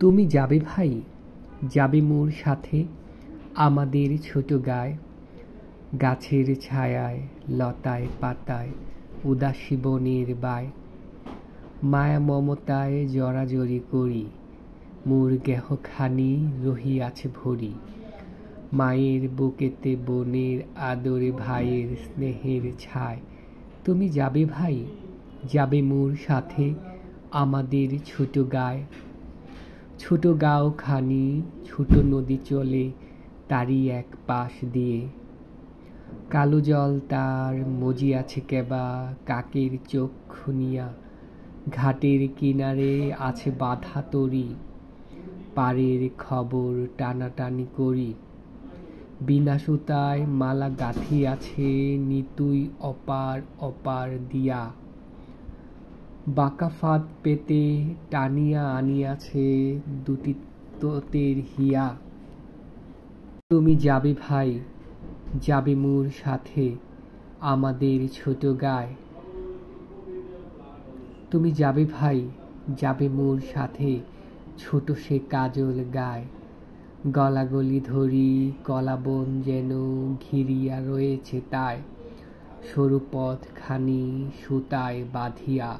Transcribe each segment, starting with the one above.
তুমি যাবে ভাই, যাবে মোর সাথে আমাদের ছোট গাঁয়ে, গাছের ছায়ায় লতায় পাতায় উদাসী বনের বায়, মায়া মমতায় জড়াজড়ি করি, মোর গেহখানি রহিয়াছে ভরি, মায়ের বুকেতে বোনের আদরে ভাইয়ের স্নেহের ছায়। তুমি যাবে ভাই, যাবে মোর সাথে আমাদের ছোট গাঁয়ে, ছোট গাঁওখানি ছোট নদী চলে তারই এক পাশ দিয়ে, কালো জল তার মজিয়াছে কেবা কাকের চোখ খুনিয়া, ঘাটের কিনারে আছে বাঁধা তরি, পাড়ের খবর টানাটানি করি, বিনা সুতায় মালা গাঁথিয়াছে নিতুই অপার অপার দিয়া, বাঁকা ফাঁদ পেতে টানিয়া আনিয়াছে দুটি তোতের হিয়া। তুমি যাবে ভাই, যাবে মোর সাথে আমাদের ছোট গাঁয়ে, তুমি যাবে ভাই, যাবে মোর সাথে ছোট সে কাজল গায়, গলাগলি ধরি কলাবন যেন ঘিরিয়া রয়েছে তাই, সরু পথ খানি সুতায় বাঁধিয়া,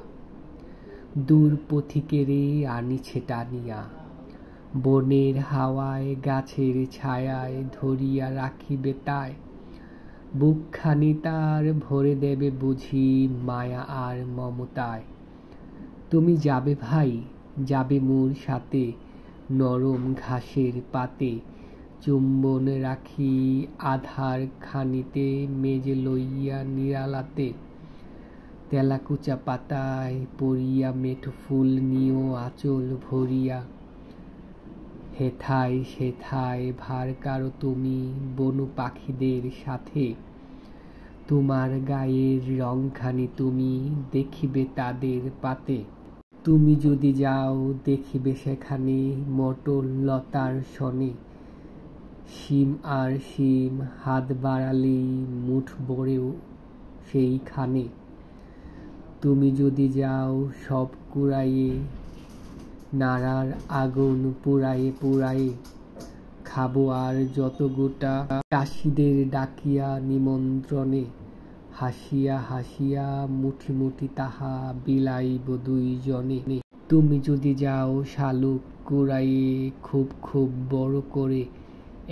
দূর পথিকেরে আনিছে টানিয়া, বনের হাওয়ায় গাছের ছায়ায় ধরিয়া রাখিবে তাই, বুকখানি তার ভরে দেবে বুঝি মায়া আর মমতায়। তুমি যাবে ভাই, যাবে মোর সাথে নরম ঘাসের পাতে, চুম্বন রাখি আধার খানিতে মেজে লইয়া নিরালাতে, তেলাকুচা পাতায় পড়িয়া মেঠো ফুল নিও আঁচল ভরিয়া, হেথায় সেথায় ভার কারো তুমি বনু পাখিদের সাথে, তোমার গায়ের রংখানি তুমি দেখিবে তাদের পাতে, তুমি যদি যাও দেখিবে সেখানে মটর লতার শনে, শিম আর শিম হাত বাড়ালেই মুঠ ভরেও সেইখানে, তুমি যদি যাও সব কুড়াইয়ে নাড়ার আগুন পুড়ায়ে পুড়ায়ে, খাবো আর যত গোটা চাষিদের ডাকিয়া নিমন্ত্রণে, হাসিয়া হাসিয়া মুঠি মুঠি তাহা বিলাইব দুইজনে। তুমি যদি যাও শালুক কুড়াইয়ে খুব খুব বড় করে,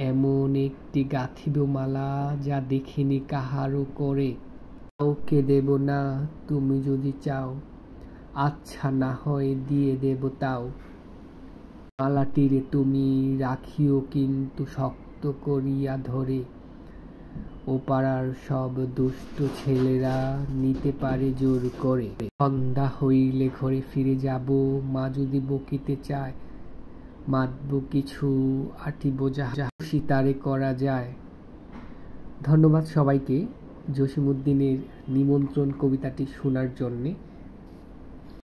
এমন একটি গাঁথিব মালা যা দেখিনি কাহারও করে, কাউকে দেব না তুমি যদি চাও, আচ্ছা না হয় দিয়ে দেব তাও, মালাটিরে তুমি রাখিও কিন্তু শক্ত করিয়া ধরে, ও পাড়ার সব দুষ্ট ছেলেরা নিতে পারে জোর করে, সন্ধ্যা হইলে ঘরে ফিরে যাব, মা যদি বকিতে চায়, মাতব কিছু আটিব যাহা সীতারে করা যায়। ধন্যবাদ সবাইকে জসিমউদ্দিনের নিমন্ত্রণ কবিতাটি শোনার জন্যে।